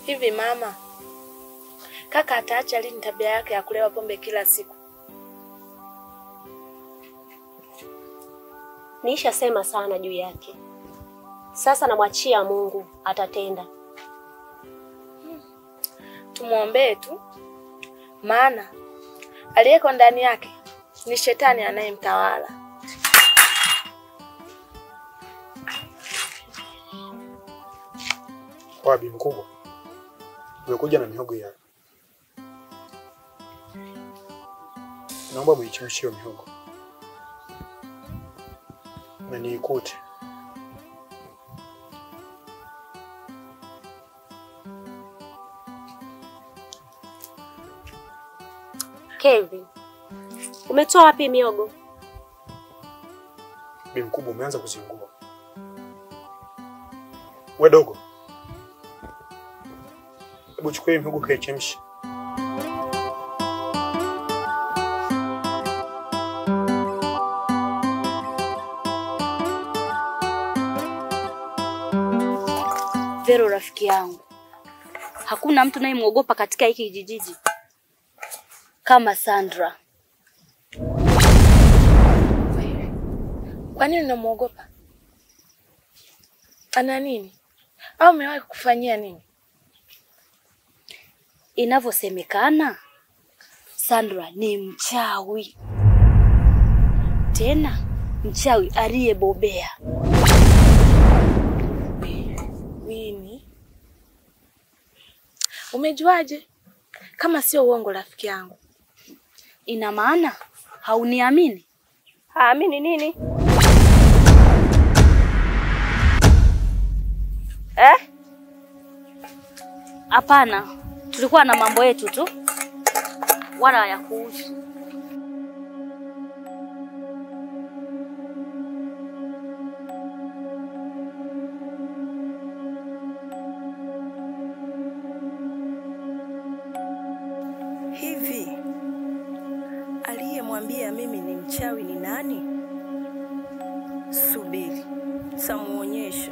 Hivi mama, kaka ataacha lini tabia yake ya kulewa pombe kila siku? Nisha sema sana juu yake. Sasa namwachia Mungu, atatenda. Tumuombee tu. Maana aliyeko ndani yake ni shetani anayemtawala. Kwa bibi mkubwa, umekuja na mihogo ya. Naomba muichemshie mihogo. Na niikute. Kevin, umetoa wapi miogo? Bibi mkubwa umeanza kuzingua. Wewe dogo. Hebu chukua mihogo kaichemshe. Vero rafiki yangu, hakuna mtu nayemuogopa katika hiki kijiji kama Sandra. Kwa nini unamuogopa? Ana nini? Au amewahi kukufanyia nini? Inavyosemekana, Sandra ni mchawi. Tena mchawi aliyebobea. Nini? Umejuaje? Kama sio uongo rafiki yangu. Ina maana hauniamini? Haamini nini? Hapana, tulikuwa na mambo yetu tu. Wala ya kuhusu. Hivi aliyemwambia mimi ni mchawi ni nani? Subiri, samuonyesha.